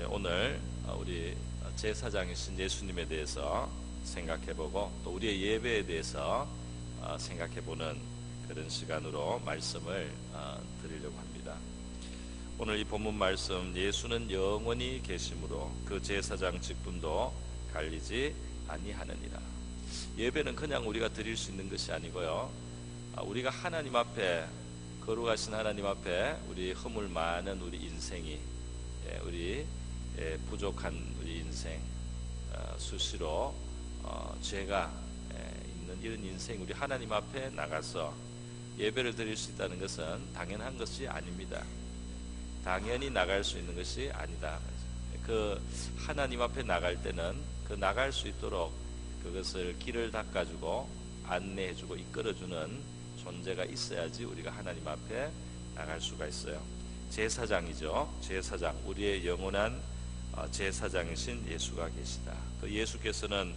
오늘 우리 제사장이신 예수님에 대해서 생각해보고 또 우리의 예배에 대해서 생각해보는 그런 시간으로 말씀을 드리려고 합니다. 오늘 이 본문 말씀, 예수는 영원히 계심으로 그 제사장 직분도 갈리지 아니하느니라. 예배는 그냥 우리가 드릴 수 있는 것이 아니고요, 우리가 하나님 앞에, 거룩하신 하나님 앞에 우리 허물 많은 우리 인생이, 우리 부족한 우리 인생, 수시로 죄가 있는 이런 인생, 우리 하나님 앞에 나가서 예배를 드릴 수 있다는 것은 당연한 것이 아닙니다. 당연히 나갈 수 있는 것이 아니다. 그 하나님 앞에 나갈 때는 그 나갈 수 있도록 그것을 길을 닦아주고 안내해주고 이끌어주는 존재가 있어야지 우리가 하나님 앞에 나갈 수가 있어요. 제사장이죠. 제사장, 우리의 영원한 제사장이신 예수가 계시다. 그 예수께서는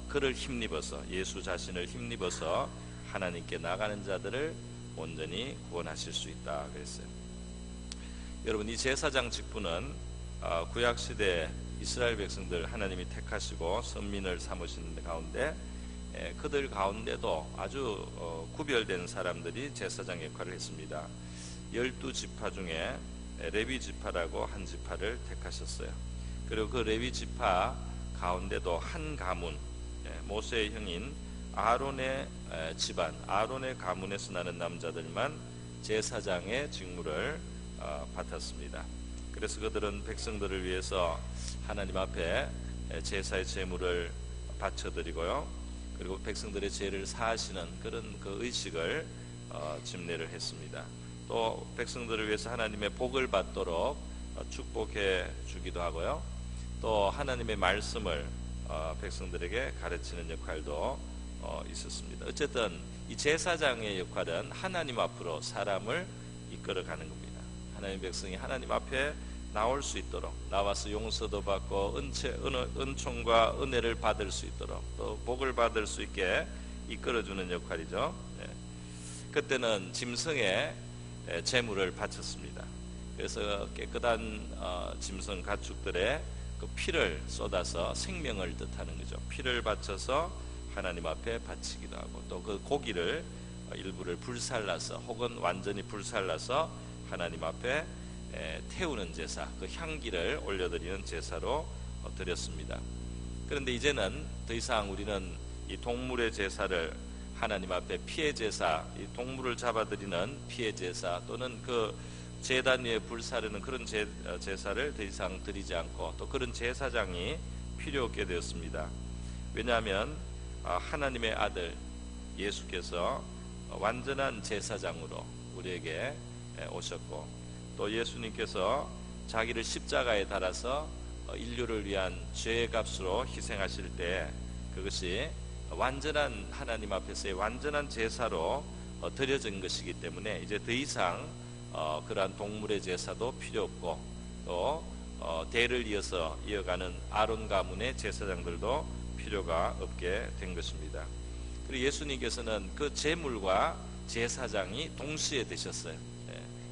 그를 힘입어서, 예수 자신을 힘입어서 하나님께 나가는 자들을 온전히 구원하실 수 있다 그랬어요. 여러분, 이 제사장 직분은 구약시대 이스라엘 백성들 하나님이 택하시고 선민을 삼으시는 가운데 그들 가운데도 아주 구별된 사람들이 제사장 역할을 했습니다. 12지파 중에 레위 지파라고 한 지파를 택하셨어요. 그리고 그 레위 지파 가운데도 한 가문, 모세의 형인 아론의 집안, 아론의 가문에서 나는 남자들만 제사장의 직무를 맡았습니다. 그래서 그들은 백성들을 위해서 하나님 앞에 제사의 제물을 바쳐드리고요, 그리고 백성들의 죄를 사하시는 그런 그 의식을 집례를 했습니다. 또 백성들을 위해서 하나님의 복을 받도록 축복해 주기도 하고요, 또 하나님의 말씀을 백성들에게 가르치는 역할도 있었습니다. 어쨌든 이 제사장의 역할은 하나님 앞으로 사람을 이끌어가는 겁니다. 하나님 백성이 하나님 앞에 나올 수 있도록, 나와서 용서도 받고 은총과 은혜를 받을 수 있도록, 또 복을 받을 수 있게 이끌어주는 역할이죠. 그때는 짐승의 제물을 바쳤습니다. 그래서 깨끗한 짐승 가축들의 그 피를 쏟아서 생명을 뜻하는 거죠. 피를 바쳐서 하나님 앞에 바치기도 하고, 또 그 고기를 일부를 불살라서 혹은 완전히 불살라서 하나님 앞에 태우는 제사, 그 향기를 올려드리는 제사로 드렸습니다. 그런데 이제는 더 이상 우리는 이 동물의 제사를 하나님 앞에 피해 제사, 이 동물을 잡아드리는 피해 제사 또는 그 제단 위에 불사르는 그런 제사를 더 이상 드리지 않고, 또 그런 제사장이 필요 없게 되었습니다. 왜냐하면 하나님의 아들 예수께서 완전한 제사장으로 우리에게 오셨고, 또 예수님께서 자기를 십자가에 달아서 인류를 위한 죄의 값으로 희생하실 때 그것이 완전한 하나님 앞에서의 완전한 제사로 드려진 것이기 때문에 이제 더 이상 그러한 동물의 제사도 필요 없고, 또 대를 이어서 이어가는 아론 가문의 제사장들도 필요가 없게 된 것입니다. 그리고 예수님께서는 그 제물과 제사장이 동시에 되셨어요.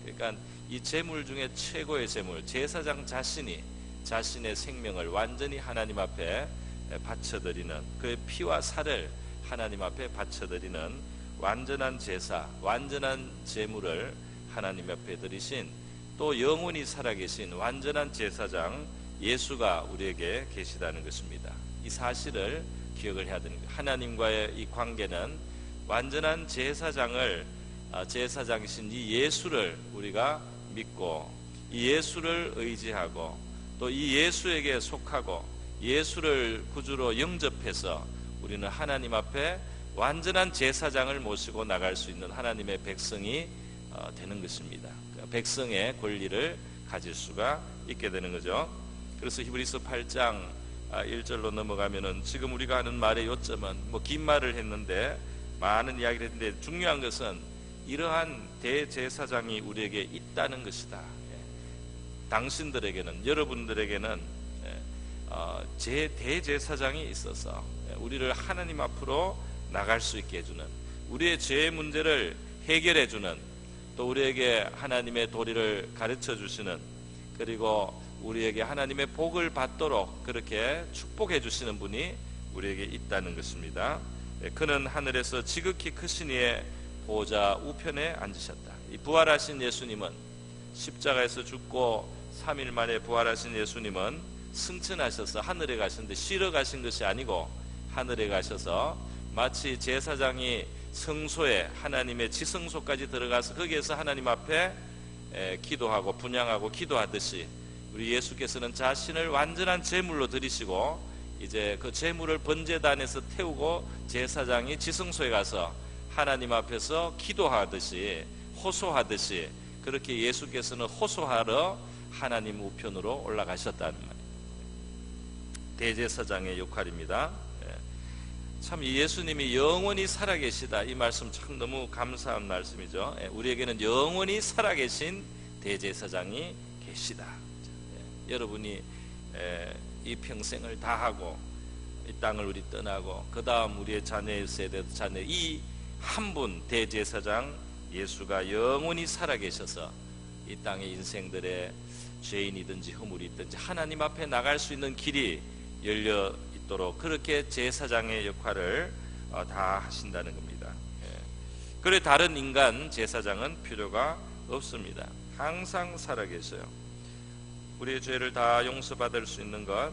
그러니까 이 제물 중에 최고의 제물, 제사장 자신이 자신의 생명을 완전히 하나님 앞에 바쳐드리는, 그의 피와 살을 하나님 앞에 바쳐드리는 완전한 제사, 완전한 제물을 하나님 앞에 드리신, 또 영원히 살아계신 완전한 제사장 예수가 우리에게 계시다는 것입니다. 이 사실을 기억을 해야 되는 거예요. 하나님과의 이 관계는 완전한 제사장을, 제사장이신 이 예수를 우리가 믿고, 이 예수를 의지하고, 또 이 예수에게 속하고 예수를 구주로 영접해서 우리는 하나님 앞에 완전한 제사장을 모시고 나갈 수 있는 하나님의 백성이 되는 것입니다. 백성의 권리를 가질 수가 있게 되는 거죠. 그래서 히브리서 8장 1절로 넘어가면은, 지금 우리가 하는 말의 요점은 긴 말을 했는데, 많은 이야기를 했는데, 중요한 것은 이러한 대제사장이 우리에게 있다는 것이다. 당신들에게는, 여러분들에게는 대제사장이 있어서 우리를 하나님 앞으로 나갈 수 있게 해주는, 우리의 죄의 문제를 해결해 주는, 또 우리에게 하나님의 도리를 가르쳐 주시는, 그리고 우리에게 하나님의 복을 받도록 그렇게 축복해 주시는 분이 우리에게 있다는 것입니다. 그는 하늘에서 지극히 크신 이의 보좌 우편에 앉으셨다. 이 부활하신 예수님은, 십자가에서 죽고 3일 만에 부활하신 예수님은 승천하셔서 하늘에 가셨는데 쉬러 가신 것이 아니고 하늘에 가셔서 마치 제사장이 성소에, 하나님의 지성소까지 들어가서 거기에서 하나님 앞에 기도하고 분향하고 기도하듯이 우리 예수께서는 자신을 완전한 제물로 드리시고 이제 그 제물을 번제단에서 태우고 제사장이 지성소에 가서 하나님 앞에서 기도하듯이, 호소하듯이 그렇게 예수께서는 호소하러 하나님 우편으로 올라가셨다는 말이에요. 대제사장의 역할입니다. 참 이 예수님이 영원히 살아계시다, 이 말씀 참 너무 감사한 말씀이죠. 우리에게는 영원히 살아계신 대제사장이 계시다. 여러분이 이 평생을 다하고 이 땅을 우리 떠나고 그 다음 우리의 자녀의 세대, 자녀, 이 한 분 대제사장 예수가 영원히 살아계셔서 이 땅의 인생들의 죄인이든지 허물이 있든지 하나님 앞에 나갈 수 있는 길이 열려 있도록 그렇게 제사장의 역할을 다 하신다는 겁니다. 그래 다른 인간 제사장은 필요가 없습니다. 항상 살아계셔요. 우리의 죄를 다 용서받을 수 있는 것,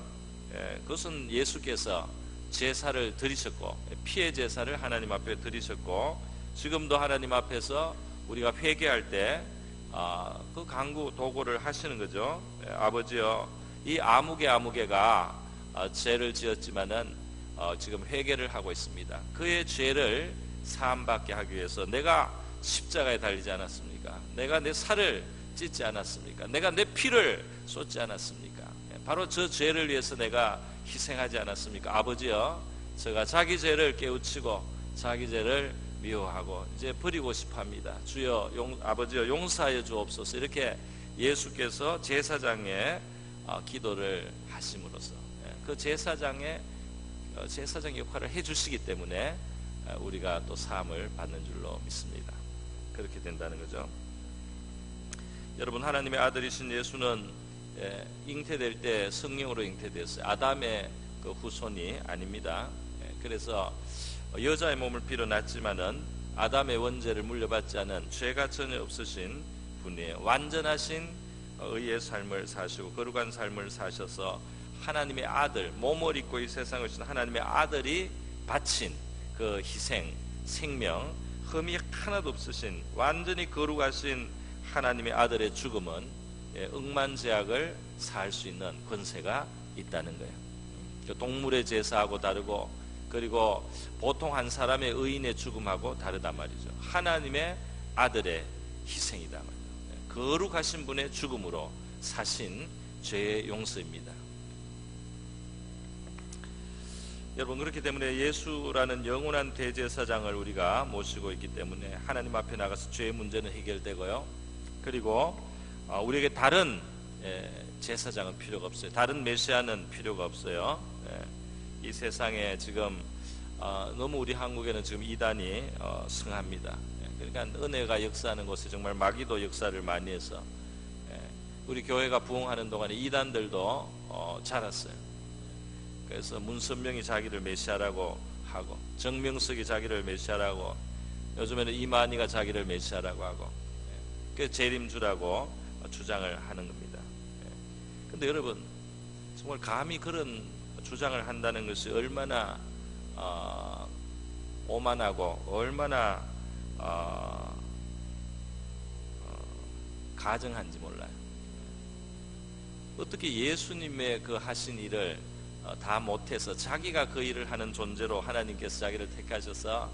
그것은 예수께서 제사를 드리셨고 피해 제사를 하나님 앞에 드리셨고 지금도 하나님 앞에서 우리가 회개할 때 그 간구 도구를 하시는 거죠. 아버지여, 이 아무개가 죄를 지었지만은 지금 회개를 하고 있습니다. 그의 죄를 사함받게 하기 위해서 내가 십자가에 달리지 않았습니까? 내가 내 살을 찢지 않았습니까? 내가 내 피를 쏟지 않았습니까? 바로 저 죄를 위해서 내가 희생하지 않았습니까? 아버지여, 제가 자기 죄를 깨우치고 자기 죄를 미워하고 이제 버리고 싶어합니다. 주여, 아버지여 용서하여 주옵소서. 이렇게 예수께서 제사장의 기도를 하심으로써 그 제사장의 역할을 해주시기 때문에 우리가 또 사함을 받는 줄로 믿습니다. 그렇게 된다는 거죠. 여러분, 하나님의 아들이신 예수는 잉태될 때 성령으로 잉태됐어요. 아담의 그 후손이 아닙니다. 그래서 여자의 몸을 빌어 낳았지만은 아담의 원죄를 물려받지 않은 죄가 전혀 없으신 분이에요. 완전하신 의의 삶을 사시고 거룩한 삶을 사셔서 하나님의 아들, 몸을 입고 이 세상을 오신 하나님의 아들이 바친 그 희생, 생명, 흠이 하나도 없으신 완전히 거룩하신 하나님의 아들의 죽음은 억만제약을 사할 수 있는 권세가 있다는 거예요. 동물의 제사하고 다르고 그리고 보통 한 사람의 의인의 죽음하고 다르단 말이죠. 하나님의 아들의 희생이다 말이죠. 거룩하신 분의 죽음으로 사신 죄의 용서입니다. 여러분, 그렇기 때문에 예수라는 영원한 대제사장을 우리가 모시고 있기 때문에 하나님 앞에 나가서 죄의 문제는 해결되고요. 그리고 우리에게 다른 제사장은 필요가 없어요. 다른 메시아는 필요가 없어요. 이 세상에 지금 너무 우리 한국에는 지금 이단이 승합니다. 그러니까 은혜가 역사하는 곳에 정말 마귀도 역사를 많이 해서 우리 교회가 부흥하는 동안에 이단들도 자랐어요. 그래서 문선명이 자기를 메시아라고 하고 정명석이 자기를 메시아라고, 요즘에는 이만희가 자기를 메시아라고 하고 그 재림주라고 주장을 하는 겁니다. 그런데 여러분, 정말 감히 그런 주장을 한다는 것이 얼마나 오만하고 얼마나 가증한지 몰라요. 어떻게 예수님의 그 하신 일을 다 못해서 자기가 그 일을 하는 존재로 하나님께서 자기를 택하셔서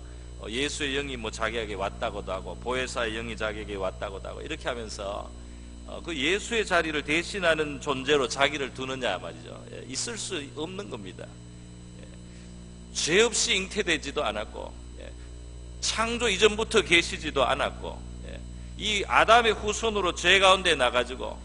예수의 영이 뭐 자기에게 왔다고도 하고 보혜사의 영이 자기에게 왔다고도 하고 이렇게 하면서 그 예수의 자리를 대신하는 존재로 자기를 두느냐 말이죠. 있을 수 없는 겁니다. 죄 없이 잉태되지도 않았고 창조 이전부터 계시지도 않았고 이 아담의 후손으로 죄 가운데 나가지고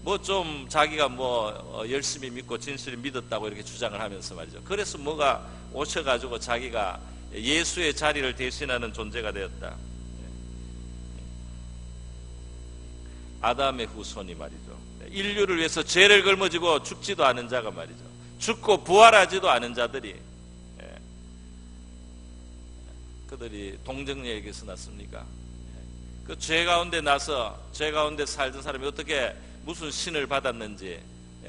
뭐 좀 자기가 뭐 열심히 믿고 진실히 믿었다고 이렇게 주장을 하면서 말이죠. 그래서 뭐가 오셔가지고 자기가 예수의 자리를 대신하는 존재가 되었다. 아담의 후손이 말이죠. 인류를 위해서 죄를 걸머지고 죽지도 않은 자가 말이죠. 죽고 부활하지도 않은 자들이, 그들이 동정녀에게서 났습니까? 그 죄 가운데 나서 죄 가운데 살던 사람이 어떻게 무슨 신을 받았는지,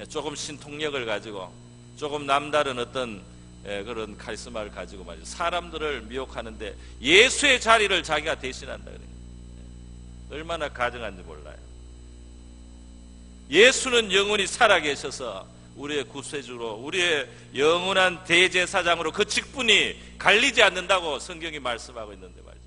조금 신통력을 가지고 조금 남다른 어떤 그런 카리스마를 가지고 말이죠. 사람들을 미혹하는데 예수의 자리를 자기가 대신한다 그래요. 얼마나 가증한지 몰라요. 예수는 영원히 살아계셔서 우리의 구세주로, 우리의 영원한 대제사장으로 그 직분이 갈리지 않는다고 성경이 말씀하고 있는데 말이죠.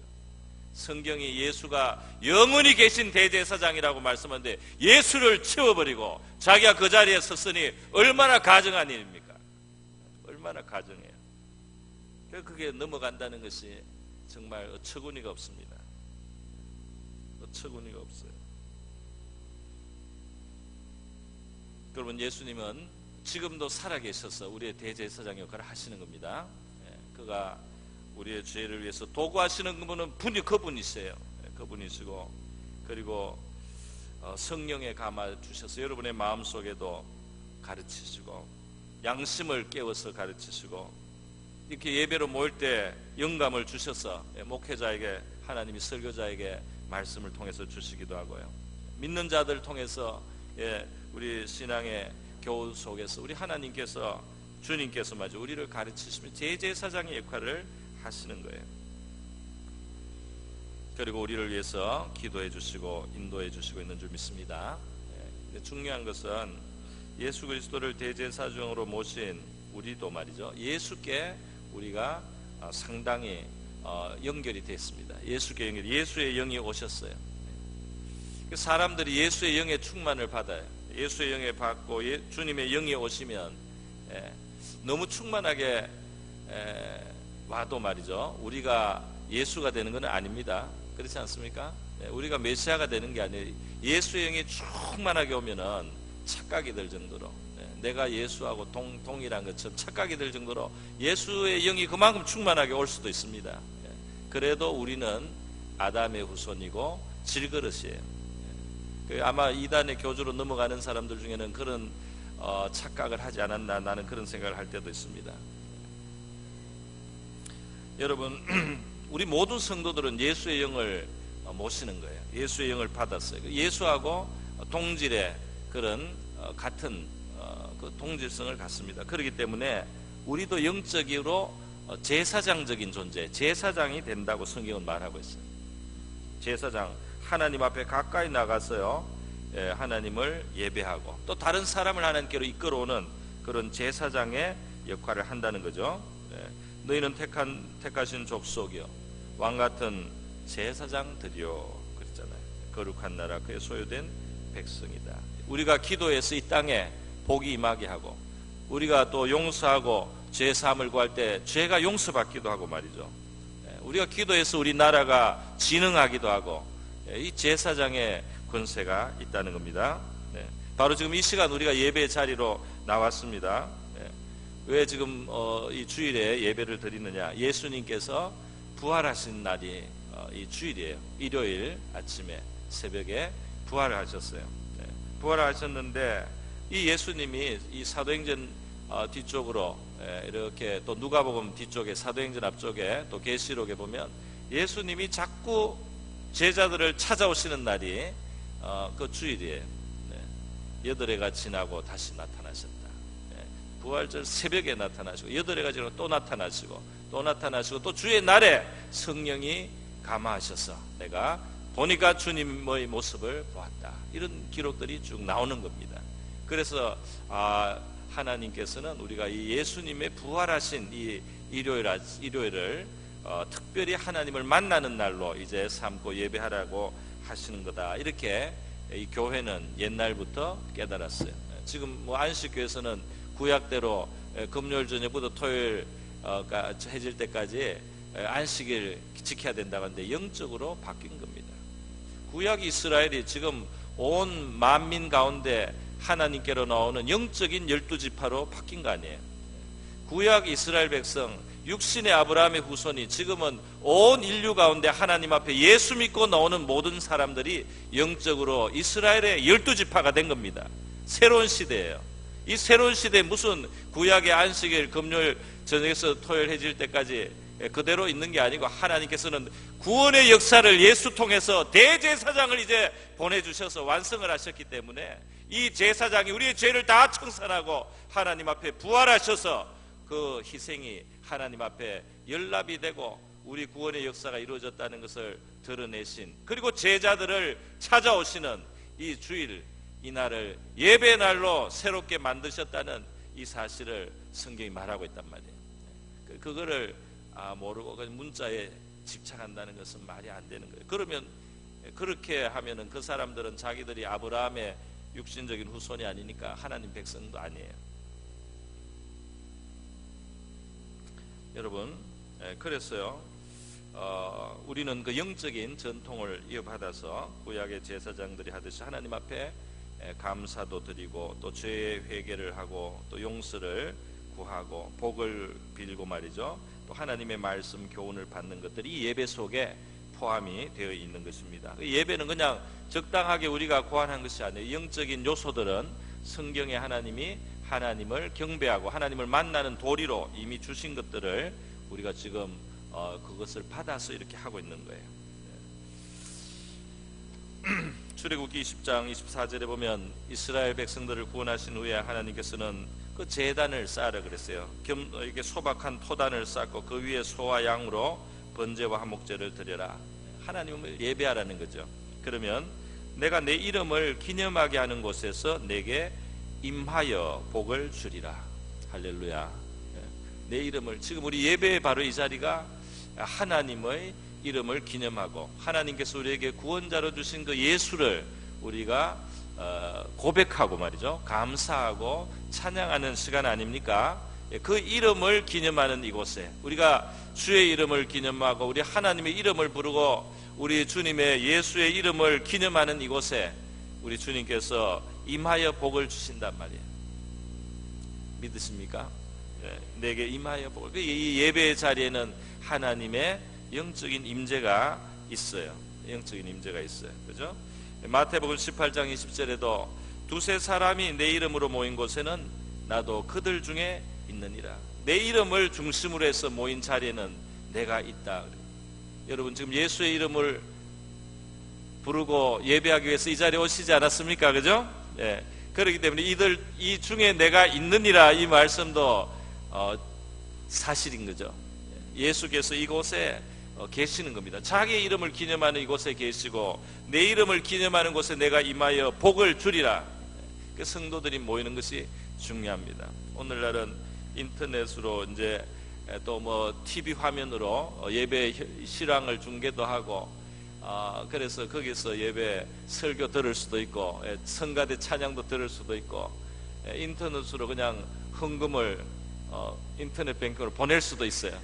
성경이 예수가 영원히 계신 대제사장이라고 말씀하는데 예수를 치워버리고 자기가 그 자리에 섰으니 얼마나 가증한 일입니까? 얼마나 가증해요. 그게 넘어간다는 것이 정말 어처구니가 없습니다. 어처구니가 없어요. 여러분, 예수님은 지금도 살아계셔서 우리의 대제사장 역할을 하시는 겁니다. 그가 우리의 죄를 위해서 도구하시는 분은 그분이세요. 그분이시고, 그리고 성령에 감아 주셔서 여러분의 마음속에도 가르치시고, 양심을 깨워서 가르치시고, 이렇게 예배로 모일 때 영감을 주셔서 목회자에게, 하나님이 설교자에게 말씀을 통해서 주시기도 하고요. 믿는 자들 통해서 우리 신앙의 교훈 속에서 우리 하나님께서, 주님께서 마저 우리를 가르치시며 대제사장의 역할을 하시는 거예요. 그리고 우리를 위해서 기도해 주시고 인도해 주시고 있는 줄 믿습니다. 중요한 것은 예수 그리스도를 대제사장으로 모신 우리도 말이죠, 예수께 우리가 상당히 연결이 됐습니다. 예수께 연결, 예수의 영이 오셨어요. 사람들이 예수의 영의 충만을 받아요. 예수의 영에 받고 주님의 영이 오시면 너무 충만하게 와도 말이죠, 우리가 예수가 되는 건 아닙니다. 그렇지 않습니까? 우리가 메시아가 되는 게 아니에요. 예수의 영이 충만하게 오면은 착각이 들 정도로, 내가 예수하고 동일한 것처럼 착각이 들 정도로 예수의 영이 그만큼 충만하게 올 수도 있습니다. 그래도 우리는 아담의 후손이고 질그릇이에요. 아마 이단의 교주로 넘어가는 사람들 중에는 그런 착각을 하지 않았나, 나는 그런 생각을 할 때도 있습니다. 여러분, 우리 모든 성도들은 예수의 영을 모시는 거예요. 예수의 영을 받았어요. 예수하고 동질의 그런 같은 그 동질성을 갖습니다. 그렇기 때문에 우리도 영적으로 제사장적인 존재, 제사장이 된다고 성경은 말하고 있어요. 제사장, 하나님 앞에 가까이 나가서요, 하나님을 예배하고 또 다른 사람을 하나님께로 이끌어오는 그런 제사장의 역할을 한다는 거죠. 너희는 택하신 족속이요, 왕같은 제사장들이요 그랬잖아요. 거룩한 나라, 그의 소유된 백성이다. 우리가 기도해서 이 땅에 복이 임하게 하고, 우리가 또 용서하고 죄 사함을 구할 때 죄가 용서받기도 하고 말이죠. 우리가 기도해서 우리 나라가 진흥하기도 하고, 이 제사장의 권세가 있다는 겁니다. 바로 지금 이 시간 우리가 예배 자리로 나왔습니다. 왜 지금 이 주일에 예배를 드리느냐? 예수님께서 부활하신 날이 이 주일이에요. 일요일 아침에 새벽에 부활을 하셨어요. 부활을 하셨는데 이 예수님이 이 사도행전 뒤쪽으로 이렇게, 또 누가복음 뒤쪽에, 사도행전 앞쪽에, 또 계시록에 보면 예수님이 자꾸 제자들을 찾아오시는 날이 그 주일이에요. 8해가 지나고 다시 나타나셨다. 부활절 새벽에 나타나시고 8해가 지나고 또 나타나시고 또 나타나시고 또 주의 날에 성령이 감화하셔서 내가 보니까 주님의 모습을 보았다. 이런 기록들이 쭉 나오는 겁니다. 그래서 하나님께서는 우리가 이 예수님의 부활하신 이 일요일을 특별히 하나님을 만나는 날로 이제 삼고 예배하라고 하시는 거다. 이렇게 이 교회는 옛날부터 깨달았어요. 지금 안식교에서는 구약대로 금요일 저녁부터 토요일 해질 때까지 안식일 지켜야 된다고 하는데 영적으로 바뀐 겁니다. 구약 이스라엘이 지금 온 만민 가운데 하나님께로 나오는 영적인 12지파로 바뀐 거 아니에요. 구약 이스라엘 백성, 육신의 아브라함의 후손이 지금은 온 인류 가운데 하나님 앞에 예수 믿고 나오는 모든 사람들이 영적으로 이스라엘의 12지파가 된 겁니다. 새로운 시대예요. 이 새로운 시대에 무슨 구약의 안식일 금요일 저녁에서 토요일 해질 때까지 그대로 있는 게 아니고 하나님께서는 구원의 역사를 예수 통해서 대제사장을 이제 보내주셔서 완성을 하셨기 때문에 이 제사장이 우리의 죄를 다 청산하고 하나님 앞에 부활하셔서 그 희생이 하나님 앞에 연락이 되고 우리 구원의 역사가 이루어졌다는 것을 드러내신, 그리고 제자들을 찾아오시는 이 주일, 이날을 예배 날로 새롭게 만드셨다는 이 사실을 성경이 말하고 있단 말이에요. 그거를 모르고 그냥 문자에 집착한다는 것은 말이 안 되는 거예요. 그러면 그렇게 하면은 그 사람들은 자기들이 아브라함의 육신적인 후손이 아니니까 하나님 백성도 아니에요. 여러분, 그래서요, 우리는 그 영적인 전통을 이어받아서 구약의 제사장들이 하듯이 하나님 앞에 감사도 드리고 또 죄의 회개를 하고 또 용서를 구하고 복을 빌고 말이죠. 또 하나님의 말씀 교훈을 받는 것들이 이 예배 속에 포함이 되어 있는 것입니다. 예배는 그냥 적당하게 우리가 고안한 것이 아니에요. 영적인 요소들은 성경에 하나님이 하나님을 경배하고 하나님을 만나는 도리로 이미 주신 것들을 우리가 지금 그것을 받아서 이렇게 하고 있는 거예요. 출애굽기 20장 24절에 보면 이스라엘 백성들을 구원하신 후에 하나님께서는 그 제단을 쌓으라 그랬어요. 이렇게 소박한 토단을 쌓고 그 위에 소와 양으로 번제와 화목제를 드려라. 하나님을 예배하라는 거죠. 그러면 내가 내 이름을 기념하게 하는 곳에서 내게 임하여 복을 주리라. 할렐루야. 내 이름을, 지금 우리 예배의 바로 이 자리가 하나님의 이름을 기념하고 하나님께서 우리에게 구원자로 주신 그 예수를 우리가 고백하고 말이죠, 감사하고 찬양하는 시간 아닙니까? 그 이름을 기념하는 이곳에 우리가 주의 이름을 기념하고 우리 하나님의 이름을 부르고 우리 주님의 예수의 이름을 기념하는 이곳에 우리 주님께서 임하여 복을 주신단 말이에요. 믿으십니까? 내게 임하여 복을. 이 예배의 자리에는 하나님의 영적인 임재가 있어요. 영적인 임재가 있어요. 그죠? 마태복음 18장 20절에도 두세 사람이 내 이름으로 모인 곳에는 나도 그들 중에 있느니라. 내 이름을 중심으로 해서 모인 자리에는 내가 있다. 여러분 지금 예수의 이름을 부르고 예배하기 위해서 이 자리에 오시지 않았습니까? 그죠? 예. 그렇기 때문에 이 중에 내가 있느니라 이 말씀도 사실인 거죠. 예수께서 이곳에 계시는 겁니다. 자기의 이름을 기념하는 이곳에 계시고 내 이름을 기념하는 곳에 내가 임하여 복을 주리라. 그 성도들이 모이는 것이 중요합니다. 오늘날은 인터넷으로 이제 또 뭐 TV 화면으로 예배 실황을 중계도 하고 그래서 거기서 예배 설교 들을 수도 있고 성가대 찬양도 들을 수도 있고 인터넷으로 그냥 헌금을 인터넷 뱅크로 보낼 수도 있어요.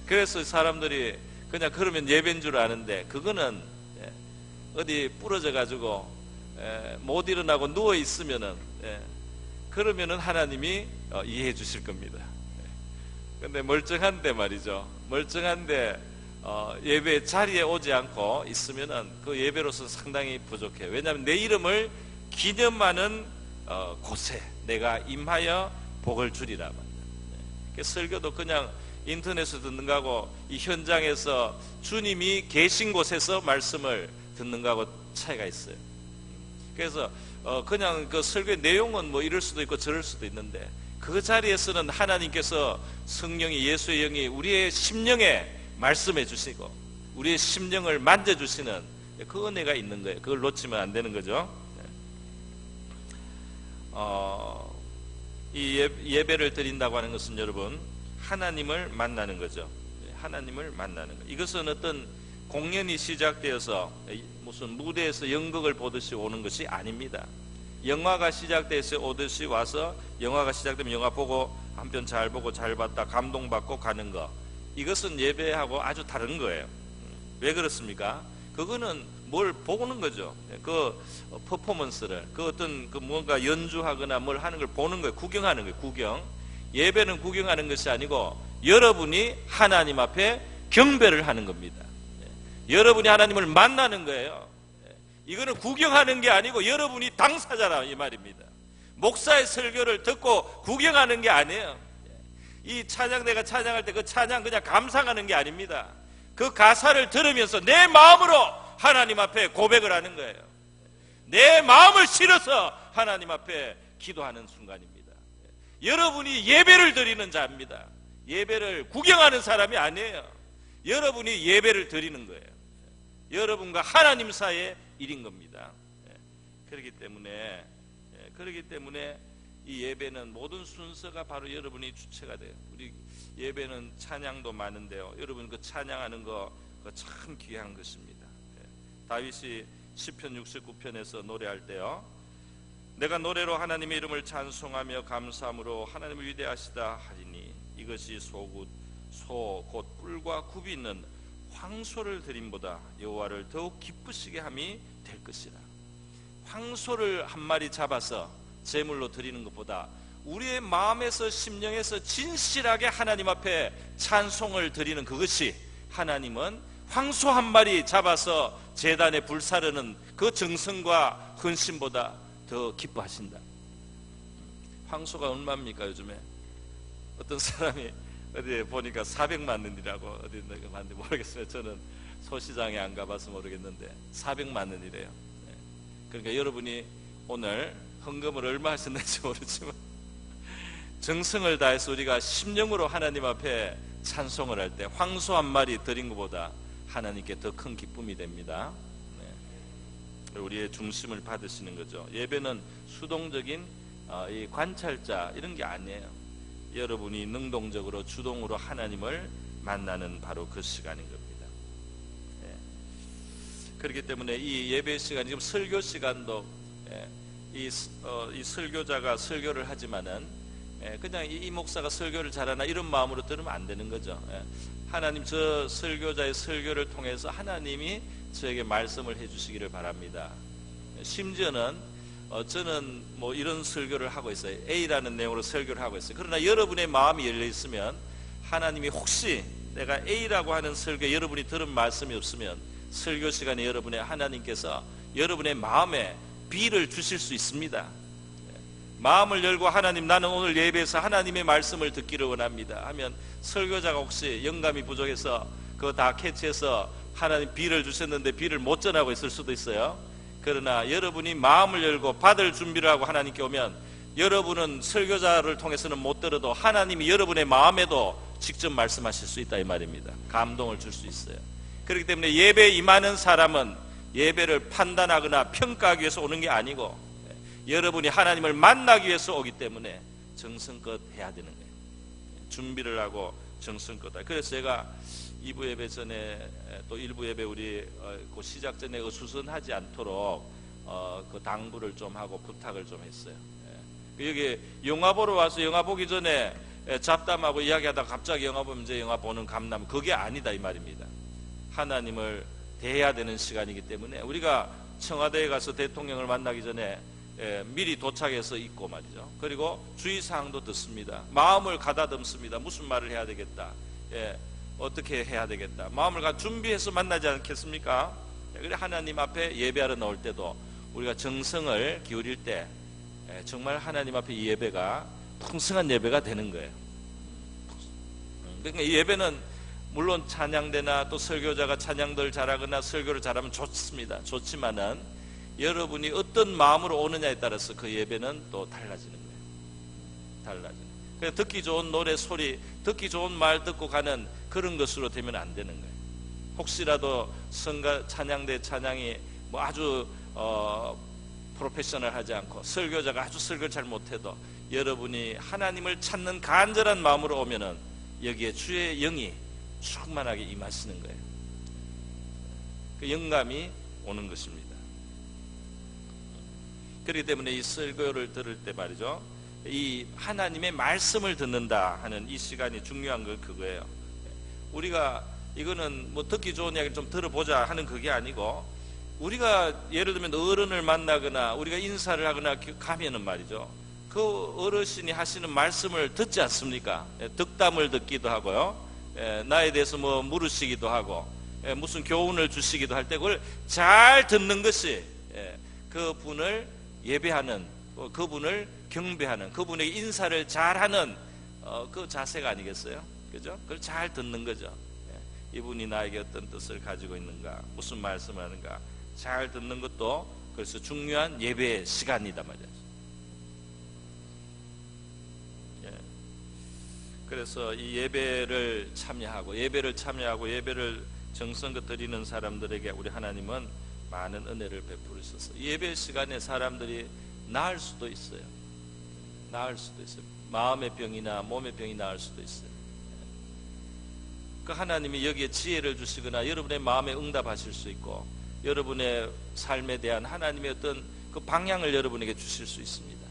그래서 사람들이 그냥 그러면 예배인 줄 아는데 그거는 어디 부러져 가지고 못 일어나고 누워 있으면은 그러면은 하나님이 이해해 주실 겁니다. 근데 멀쩡한데 말이죠. 멀쩡한데 예배 자리에 오지 않고 있으면은 그 예배로서 상당히 부족해요. 왜냐하면 내 이름을 기념하는 곳에 내가 임하여 복을 주리라 말이야. 설교도 그냥 인터넷에서 듣는 거하고 이 현장에서 주님이 계신 곳에서 말씀을 듣는 거하고 차이가 있어요. 그래서 그냥 그 설교의 내용은 뭐 이럴 수도 있고 저럴 수도 있는데 그 자리에서는 하나님께서 성령이 예수의 영이 우리의 심령에 말씀해 주시고 우리의 심령을 만져주시는 그 은혜가 있는 거예요. 그걸 놓치면 안 되는 거죠. 이 예배를 드린다고 하는 것은 여러분 하나님을 만나는 거죠. 하나님을 만나는 거. 이것은 어떤 공연이 시작되어서 무슨 무대에서 연극을 보듯이 오는 것이 아닙니다. 영화가 시작돼서 오듯이 와서 영화가 시작되면 영화 보고 한 편 잘 보고 잘 봤다 감동받고 가는 거, 이것은 예배하고 아주 다른 거예요. 왜 그렇습니까? 그거는 뭘 보는 거죠. 그 퍼포먼스를, 그 어떤 그 뭔가 연주하거나 뭘 하는 걸 보는 거예요. 구경하는 거예요. 구경. 예배는 구경하는 것이 아니고 여러분이 하나님 앞에 경배를 하는 겁니다. 여러분이 하나님을 만나는 거예요. 이거는 구경하는 게 아니고 여러분이 당사자라 이 말입니다. 목사의 설교를 듣고 구경하는 게 아니에요. 이 찬양, 내가 찬양할 때 그 찬양 그냥 감상하는 게 아닙니다. 그 가사를 들으면서 내 마음으로 하나님 앞에 고백을 하는 거예요. 내 마음을 실어서 하나님 앞에 기도하는 순간입니다. 여러분이 예배를 드리는 자입니다. 예배를 구경하는 사람이 아니에요. 여러분이 예배를 드리는 거예요. 여러분과 하나님 사이의 일인 겁니다. 그렇기 때문에 이 예배는 모든 순서가 바로 여러분이 주체가 돼요. 우리 예배는 찬양도 많은데요, 여러분 그 찬양하는 거 참 귀한 것입니다. 다윗이 시편 69편에서 노래할 때요, 내가 노래로 하나님의 이름을 찬송하며 감사함으로 하나님을 위대하시다 하리니 이것이 소 곧 뿔과 굽이 있는 황소를 드림보다 여호와를 더욱 기쁘시게 함이 될 것이라. 황소를 한 마리 잡아서 제물로 드리는 것보다 우리의 마음에서 심령에서 진실하게 하나님 앞에 찬송을 드리는 그것이, 하나님은 황소 한 마리 잡아서 제단에 불사르는 그 정성과 헌신보다 더 기뻐하신다. 황소가 얼마입니까? 요즘에 어떤 사람이 어디에 보니까 400만 원이라고 어디 봤는데 모르겠어요. 저는 소시장에 안 가봐서 모르겠는데 400만 원이래요. 그러니까 여러분이 오늘 헌금을 얼마 하셨는지 모르지만 정성을 다해서 우리가 심령으로 하나님 앞에 찬송을 할 때 황소 한 마리 드린 것보다 하나님께 더 큰 기쁨이 됩니다. 우리의 중심을 받으시는 거죠. 예배는 수동적인 이 관찰자 이런 게 아니에요. 여러분이 능동적으로 주동으로 하나님을 만나는 바로 그 시간인 겁니다. 그렇기 때문에 이 예배 시간, 지금 설교 시간도 이 설교자가 설교를 하지만은 그냥 이 목사가 설교를 잘하나 이런 마음으로 들으면 안 되는 거죠. 하나님, 저 설교자의 설교를 통해서 하나님이 저에게 말씀을 해주시기를 바랍니다. 심지어는 저는 뭐 이런 설교를 하고 있어요. A라는 내용으로 설교를 하고 있어요. 그러나 여러분의 마음이 열려 있으면 하나님이 혹시 내가 A라고 하는 설교 여러분이 들은 말씀이 없으면 설교 시간에 여러분의 하나님께서 여러분의 마음에 B를 주실 수 있습니다. 마음을 열고 하나님, 나는 오늘 예배에서 하나님의 말씀을 듣기를 원합니다 하면 설교자가 혹시 영감이 부족해서 그거 다 캐치해서 하나님 B를 주셨는데 B를 못 전하고 있을 수도 있어요. 그러나 여러분이 마음을 열고 받을 준비를 하고 하나님께 오면 여러분은 설교자를 통해서는 못 들어도 하나님이 여러분의 마음에도 직접 말씀하실 수 있다 이 말입니다. 감동을 줄 수 있어요. 그렇기 때문에 예배에 임하는 사람은 예배를 판단하거나 평가하기 위해서 오는 게 아니고 여러분이 하나님을 만나기 위해서 오기 때문에 정성껏 해야 되는 거예요. 준비를 하고 정성껏. 그래서 제가 2부 예배 전에 또 1부 예배 우리 그 시작 전에 수선하지 않도록 그 당부를 좀 하고 부탁을 좀 했어요. 여기 영화 보러 와서 영화 보기 전에 잡담하고 이야기하다가 갑자기 영화 보면 이제 영화 보는 감남, 그게 아니다 이 말입니다. 하나님을 대해야 되는 시간이기 때문에 우리가 청와대에 가서 대통령을 만나기 전에 미리 도착해서 있고 말이죠. 그리고 주의사항도 듣습니다. 마음을 가다듬습니다. 무슨 말을 해야 되겠다, 어떻게 해야 되겠다, 마음을 준비해서 만나지 않겠습니까? 그래 하나님 앞에 예배하러 나올 때도 우리가 정성을 기울일 때 정말 하나님 앞에 이 예배가 풍성한 예배가 되는 거예요. 그러니까 이 예배는 물론 찬양대나 또 설교자가 찬양들 잘하거나 설교를 잘하면 좋습니다. 좋지만은 여러분이 어떤 마음으로 오느냐에 따라서 그 예배는 또 달라지는 거예요. 달라지는. 그래서 듣기 좋은 노래 소리, 듣기 좋은 말 듣고 가는 그런 것으로 되면 안 되는 거예요. 혹시라도 찬양대 찬양이 뭐 아주 프로페셔널하지 않고 설교자가 아주 설교를 잘 못해도 여러분이 하나님을 찾는 간절한 마음으로 오면은 여기에 주의 영이 충만하게 임하시는 거예요. 그 영감이 오는 것입니다. 그렇기 때문에 이 설교를 들을 때 말이죠, 이 하나님의 말씀을 듣는다 하는 이 시간이 중요한 건 그거예요. 우리가 이거는 뭐 듣기 좋은 이야기를 좀 들어보자 하는 그게 아니고, 우리가 예를 들면 어른을 만나거나 우리가 인사를 하거나 가면은 말이죠, 그 어르신이 하시는 말씀을 듣지 않습니까? 덕담을 듣기도 하고요, 나에 대해서 뭐 물으시기도 하고, 무슨 교훈을 주시기도 할 때 그걸 잘 듣는 것이 그 분을 예배하는, 그분을 경배하는, 그분에게 인사를 잘하는 그 자세가 아니겠어요? 그죠? 그걸 잘 듣는 거죠. 이분이 나에게 어떤 뜻을 가지고 있는가, 무슨 말씀을 하는가 잘 듣는 것도 그래서 중요한 예배의 시간이다 말이야. 그래서 이 예배를 참여하고 예배를 정성껏 드리는 사람들에게 우리 하나님은 많은 은혜를 베푸셨어요. 이 예배 시간에 사람들이 나을 수도 있어요. 마음의 병이나 몸의 병이 나을 수도 있어요. 그 하나님이 여기에 지혜를 주시거나 여러분의 마음에 응답하실 수 있고 여러분의 삶에 대한 하나님의 어떤 그 방향을 여러분에게 주실 수 있습니다.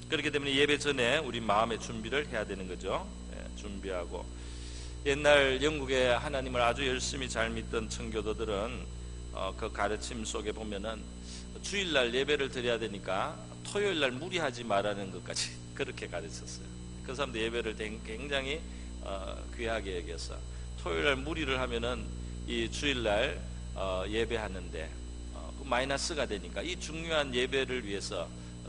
그렇기 때문에 예배 전에 우리 마음의 준비를 해야 되는 거죠. 준비하고, 옛날 영국에 하나님을 아주 열심히 잘 믿던 청교도들은 그 가르침 속에 보면은 주일날 예배를 드려야 되니까 토요일날 무리하지 말라는 것까지 그렇게 가르쳤어요. 그 사람도 예배를 굉장히 귀하게 여겨서 토요일날 무리를 하면은 이 주일날 예배하는데 마이너스가 되니까 이 중요한 예배를 위해서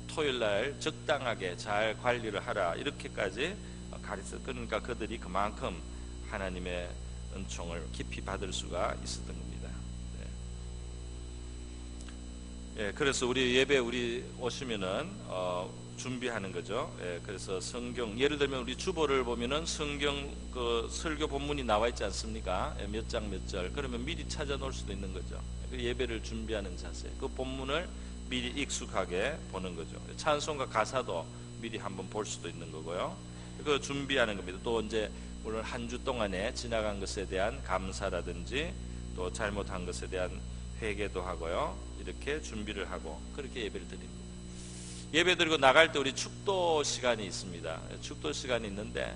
토요일날 적당하게 잘 관리를 하라, 이렇게까지 가르쳤어요. 그러니까 그들이 그만큼 하나님의 은총을 깊이 받을 수가 있었던 겁니다. 그래서 우리 예배 오시면은 준비하는 거죠. 그래서 성경, 예를 들면 우리 주보를 보면은 성경 그 설교 본문이 나와 있지 않습니까? 몇 장 몇 절. 그러면 미리 찾아 놓을 수도 있는 거죠. 그 예배를 준비하는 자세, 그 본문을 미리 익숙하게 보는 거죠. 찬송가 가사도 미리 한번 볼 수도 있는 거고요. 그 준비하는 겁니다. 또 이제 물론 한 주 동안에 지나간 것에 대한 감사라든지 또 잘못한 것에 대한 회개도 하고요. 이렇게 준비를 하고 그렇게 예배를 드립니다. 예배 드리고 나갈 때 우리 축도 시간이 있습니다. 축도 시간이 있는데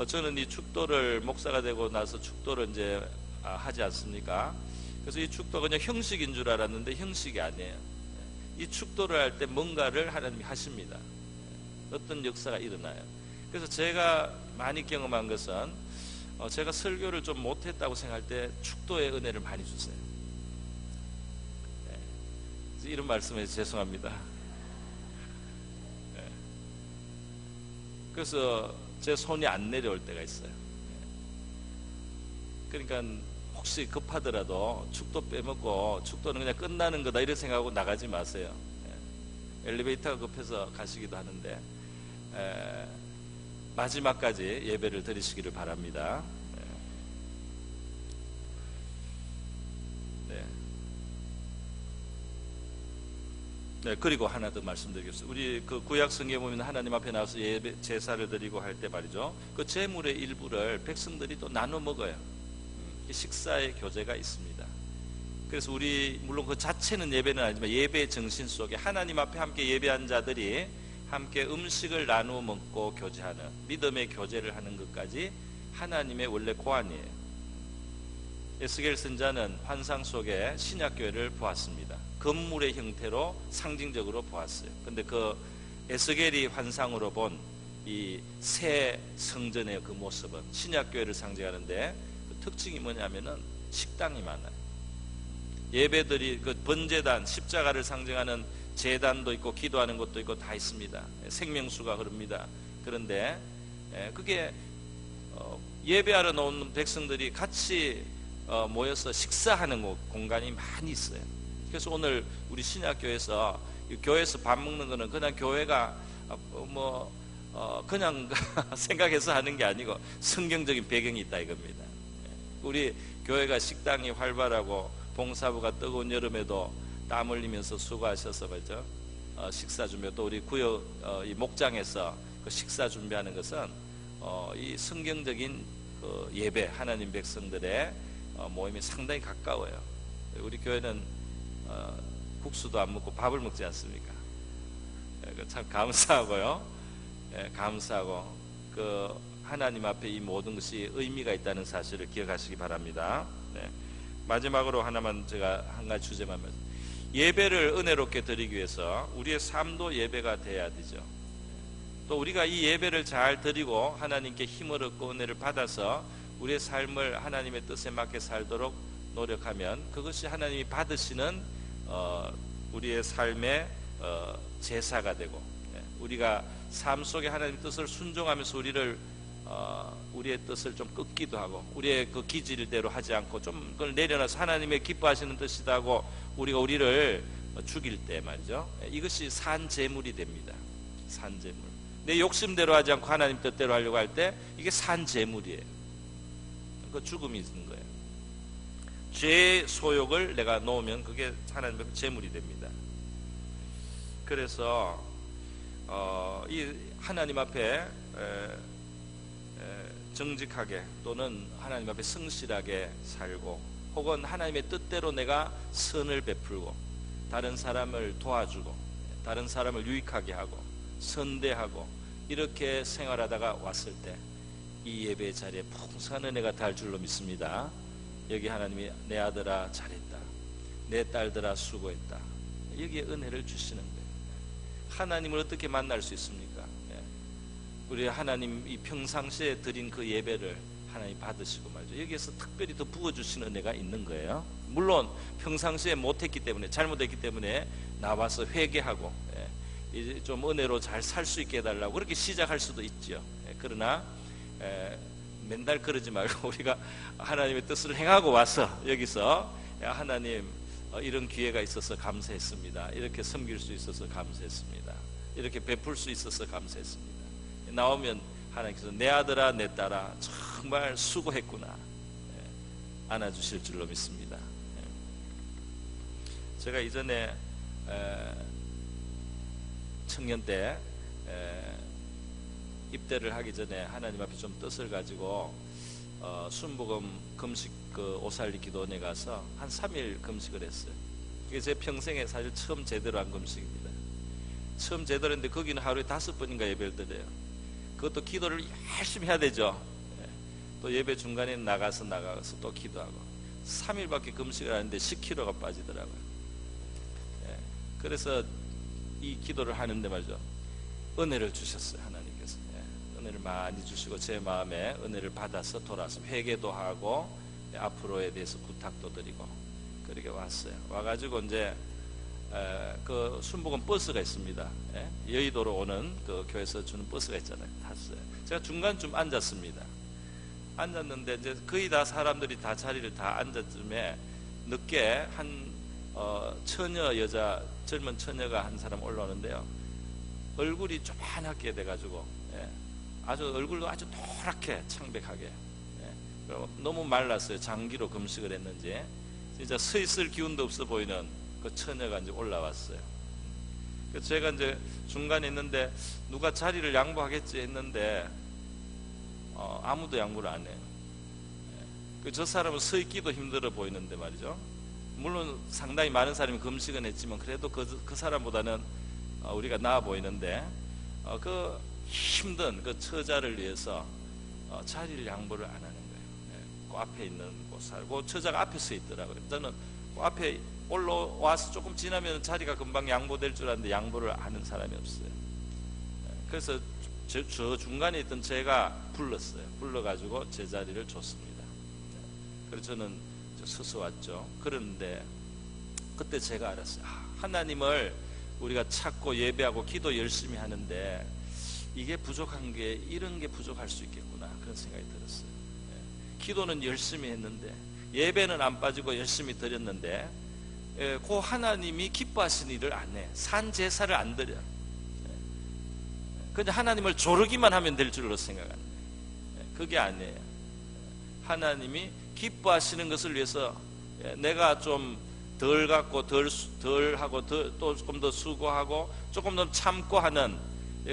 저는 이 축도를 목사가 되고 나서 축도를 이제 하지 않습니까? 그래서 이 축도가 그냥 형식인 줄 알았는데 형식이 아니에요. 이 축도를 할 때 뭔가를 하나님이 하십니다. 어떤 역사가 일어나요. 그래서 제가 많이 경험한 것은 제가 설교를 좀 못했다고 생각할 때 축도의 은혜를 많이 주세요. 이런 말씀해서 죄송합니다. 그래서 제 손이 안 내려올 때가 있어요. 그러니까 혹시 급하더라도 축도 빼먹고 축도는 그냥 끝나는 거다 이렇게 생각하고 나가지 마세요. 엘리베이터가 급해서 가시기도 하는데 마지막까지 예배를 드리시기를 바랍니다. 그리고 하나 더 말씀드리겠습니다. 우리 그 구약 성경에 보면 하나님 앞에 나와서 예배 제사를 드리고 할 때 말이죠. 그 제물의 일부를 백성들이 또 나눠 먹어요. 식사의 교제가 있습니다. 그래서 우리 물론 그 자체는 예배는 아니지만 예배의 정신 속에 하나님 앞에 함께 예배한 자들이 함께 음식을 나누어 먹고 교제하는 믿음의 교제를 하는 것까지 하나님의 원래 고안이에요. 에스겔 선자는 환상 속에 신약교회를 보았습니다. 건물의 형태로 상징적으로 보았어요. 근데 그 에스겔이 환상으로 본 이 새 성전의 그 모습은 신약교회를 상징하는데 그 특징이 뭐냐면은 식당이 많아요. 예배들이 그 번제단, 십자가를 상징하는 제단도 있고 기도하는 곳도 있고 다 있습니다. 생명수가 흐릅니다. 그런데 그게 예배하러 나온 백성들이 같이 모여서 식사하는 공간이 많이 있어요. 그래서 오늘 우리 신약교회에서 교회에서 밥 먹는 거는 그냥 교회가 그냥 생각해서 하는 게 아니고 성경적인 배경이 있다 이겁니다. 우리 교회가 식당이 활발하고 봉사부가 뜨거운 여름에도 땀 흘리면서 수고하셔서 말이죠. 식사 준비, 또 우리 구역 이 목장에서 그 식사 준비하는 것은 이 성경적인 그 예배, 하나님 백성들의 모임이 상당히 가까워요. 우리 교회는 국수도 안 먹고 밥을 먹지 않습니까? 참 감사하고요. 감사하고 그 하나님 앞에 이 모든 것이 의미가 있다는 사실을 기억하시기 바랍니다. 마지막으로 하나만 제가 한 가지 주제만 말씀. 예배를 은혜롭게 드리기 위해서 우리의 삶도 예배가 돼야 되죠. 또 우리가 이 예배를 잘 드리고 하나님께 힘을 얻고 은혜를 받아서 우리의 삶을 하나님의 뜻에 맞게 살도록 노력하면 그것이 하나님이 받으시는 우리의 삶의 제사가 되고, 우리가 삶 속에 하나님의 뜻을 순종하면서 우리의 뜻을 좀 꺾기도 하고, 우리의 그 기질대로 하지 않고 좀 그걸 내려놔서 하나님의 기뻐하시는 뜻이다 하고 우리가 우리를 죽일 때 말이죠, 이것이 산제물이 됩니다. 산제물. 내 욕심대로 하지 않고 하나님 뜻대로 하려고 할 때 이게 산제물이에요. 그 죽음이 있는 거예요. 죄의 소욕을 내가 놓으면 그게 하나님의 제물이 됩니다. 그래서 이 하나님 앞에 정직하게 또는 하나님 앞에 성실하게 살고, 혹은 하나님의 뜻대로 내가 선을 베풀고 다른 사람을 도와주고 다른 사람을 유익하게 하고 선대하고 이렇게 생활하다가 왔을 때 이 예배 자리에 풍성한 은혜가 닿을 줄로 믿습니다. 여기 하나님이 내 아들아 잘했다, 내 딸들아 수고했다, 여기에 은혜를 주시는 거예요. 하나님을 어떻게 만날 수 있습니까? 우리 하나님 이 평상시에 드린 그 예배를 하나님 받으시고 말이죠, 여기에서 특별히 더 부어주시는 은혜가 있는 거예요. 물론 평상시에 못했기 때문에, 잘못했기 때문에 나와서 회개하고 이제 좀 은혜로 잘 살 수 있게 해달라고 그렇게 시작할 수도 있죠. 그러나 맨날 그러지 말고 우리가 하나님의 뜻을 행하고 와서 여기서 하나님 이런 기회가 있어서 감사했습니다, 이렇게 섬길 수 있어서 감사했습니다, 이렇게 베풀 수 있어서 감사했습니다, 나오면 하나님께서 내 아들아 내 딸아 정말 수고했구나 안아주실 줄로 믿습니다. 제가 이전에 청년 때 입대를 하기 전에 하나님 앞에 좀 뜻을 가지고 순복음 금식 그 오살리 기도원에 가서 한 3일 금식을 했어요. 그게 제 평생에 사실 처음 제대로 한 금식입니다. 처음 제대로 했는데 거기는 하루에 5번인가 예배를 드려요. 그것도 기도를 열심히 해야 되죠. 또 예배 중간에 나가서 또 기도하고 3일밖에 금식을 하는데 10kg가 빠지더라고요. 그래서 이 기도를 하는데 말이죠, 은혜를 주셨어요. 하나님께서 은혜를 많이 주시고 제 마음에 은혜를 받아서 돌아서 회개도 하고 앞으로에 대해서 부탁도 드리고 그렇게 왔어요. 와가지고 이제 그 순복음 버스가 있습니다. 여의도로 오는 그 교회에서 주는 버스가 있잖아요. 탔어요. 제가 중간쯤 앉았습니다. 앉았는데 이제 거의 다 사람들이 다 자리를 다 앉았음에 늦게 한 처녀 여자 젊은 처녀가 한 사람 올라오는데요, 얼굴이 조만하게 돼가지고 아주 얼굴도 아주 노랗게 창백하게 너무 말랐어요. 장기로 금식을 했는지 진짜 서 있을 기운도 없어 보이는 그 처녀가 이제 올라왔어요. 그래서 제가 이제 중간에 있는데 누가 자리를 양보하겠지 했는데 아무도 양보를 안 해요. 저 사람은 서 있기도 힘들어 보이는데 말이죠, 물론 상당히 많은 사람이 금식은 했지만 그래도 그 사람보다는 우리가 나아 보이는데 그 힘든 그 처자를 위해서 자리를 양보를 안 하는 거예요. 그 앞에 있는 그 처자가 앞에 서 있더라고요. 저는 그 앞에 올라와서 조금 지나면 자리가 금방 양보될 줄 알았는데 양보를 하는 사람이 없어요. 그래서 저 중간에 있던 제가 불렀어요. 불러가지고 제 자리를 줬습니다. 그래서 저는 서서 왔죠. 그런데 그때 제가 알았어요. 하나님을 우리가 찾고 예배하고 기도 열심히 하는데 이게 부족한 게 이런 게 부족할 수 있겠구나, 그런 생각이 들었어요. 기도는 열심히 했는데 예배는 안 빠지고 열심히 드렸는데 그 하나님이 기뻐하시는 일을 안 해. 산 제사를 안 드려. 그냥 하나님을 조르기만 하면 될 줄로 생각하는 거예요. 그게 아니에요. 하나님이 기뻐하시는 것을 위해서 내가 좀 덜 갖고 덜 하고 또 조금 더 수고하고 조금 더 참고 하는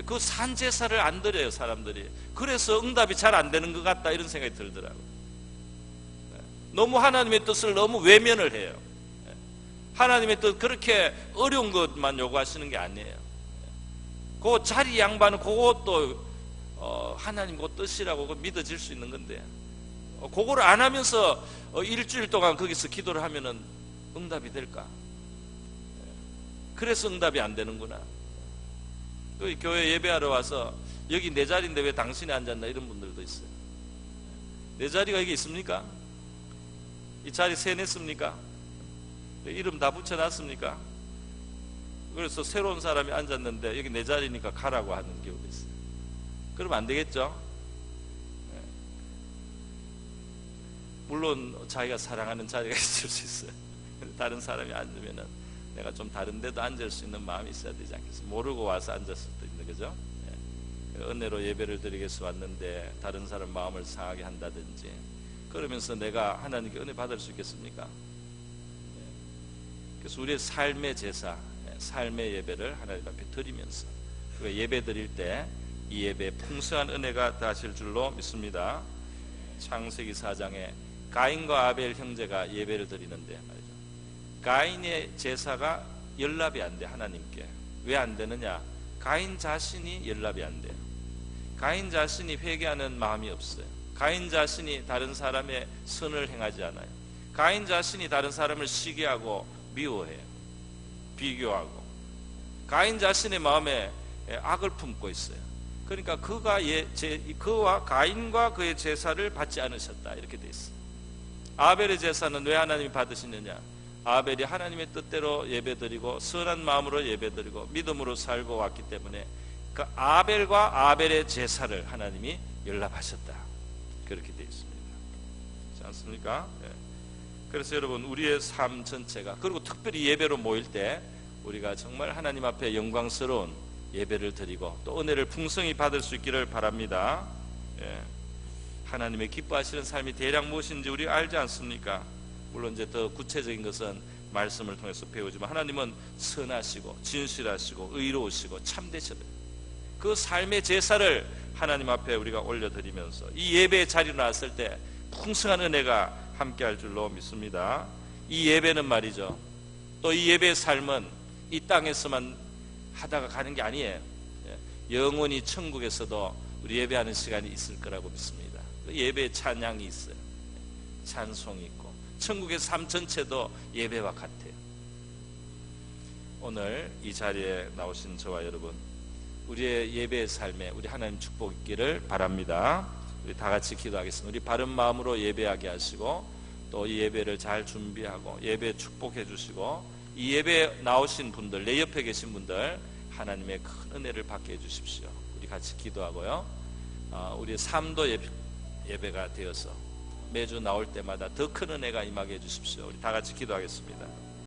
그 산 제사를 안 드려요, 사람들이. 그래서 응답이 잘 안 되는 것 같다, 이런 생각이 들더라고요. 너무 하나님의 뜻을 너무 외면을 해요. 하나님의 뜻 그렇게 어려운 것만 요구하시는 게 아니에요. 그 자리 양반은 그것도 하나님 그 뜻이라고 믿어질 수 있는 건데 그거를 안 하면서 일주일 동안 거기서 기도를 하면은 응답이 될까? 그래서 응답이 안 되는구나. 그 교회 예배하러 와서 여기 내 자리인데 왜 당신이 앉았나, 이런 분들도 있어요. 내 자리가 여기 있습니까? 이 자리 세냈습니까? 이름 다 붙여놨습니까? 그래서 새로운 사람이 앉았는데 여기 내 자리니까 가라고 하는 경우도 있어요. 그러면 안 되겠죠? 물론 자기가 사랑하는 자리가 있을 수 있어요. 다른 사람이 앉으면은 내가 좀 다른 데도 앉을 수 있는 마음이 있어야 되지 않겠어요? 모르고 와서 앉았을 수도 있는 거죠. 은혜로 예배를 드리기 위해서 왔는데 다른 사람 마음을 상하게 한다든지 그러면서 내가 하나님께 은혜 받을 수 있겠습니까? 그래서 우리의 삶의 제사, 삶의 예배를 하나님 앞에 드리면서 예배 드릴 때 이 예배에 풍성한 은혜가 다실 줄로 믿습니다. 창세기 4장에 가인과 아벨 형제가 예배를 드리는데 말이죠. 가인의 제사가 연락이 안 돼. 하나님께 왜 안 되느냐? 가인 자신이 연락이 안 돼요. 가인 자신이 회개하는 마음이 없어요. 가인 자신이 다른 사람의 선을 행하지 않아요. 가인 자신이 다른 사람을 시기하고 미워해요. 비교하고. 가인 자신의 마음에 악을 품고 있어요. 그러니까 그와 가인과 그의 제사를 받지 않으셨다 이렇게 돼 있어요. 아벨의 제사는 왜 하나님이 받으시느냐? 아벨이 하나님의 뜻대로 예배드리고 선한 마음으로 예배드리고 믿음으로 살고 왔기 때문에 그 아벨과 아벨의 제사를 하나님이 연락하셨다 그렇게 되어 있습니다. 그렇지 않습니까? 그래서 여러분 우리의 삶 전체가 그리고 특별히 예배로 모일 때 우리가 정말 하나님 앞에 영광스러운 예배를 드리고 또 은혜를 풍성히 받을 수 있기를 바랍니다. 하나님의 기뻐하시는 삶이 대략 무엇인지 우리 알지 않습니까? 물론 이제 더 구체적인 것은 말씀을 통해서 배우지만 하나님은 선하시고 진실하시고 의로우시고 참되셔요. 그 삶의 제사를 하나님 앞에 우리가 올려드리면서 이 예배의 자리로 나왔을 때 풍성한 은혜가 함께할 줄로 믿습니다. 이 예배는 말이죠. 또 이 예배의 삶은 이 땅에서만 하다가 가는 게 아니에요. 영원히 천국에서도 우리 예배하는 시간이 있을 거라고 믿습니다. 예배의 찬양이 있어요. 찬송이 있고 천국의 삶 전체도 예배와 같아요. 오늘 이 자리에 나오신 저와 여러분 우리의 예배의 삶에 우리 하나님 축복 있기를 바랍니다. 우리 다 같이 기도하겠습니다. 우리 바른 마음으로 예배하게 하시고 또 이 예배를 잘 준비하고 예배 축복해 주시고 이 예배에 나오신 분들 내 옆에 계신 분들 하나님의 큰 은혜를 받게 해주십시오. 우리 같이 기도하고요. 우리의 삶도 예배가 되어서 매주 나올 때마다 더 큰 은혜가 임하게 해주십시오. 우리 다 같이 기도하겠습니다.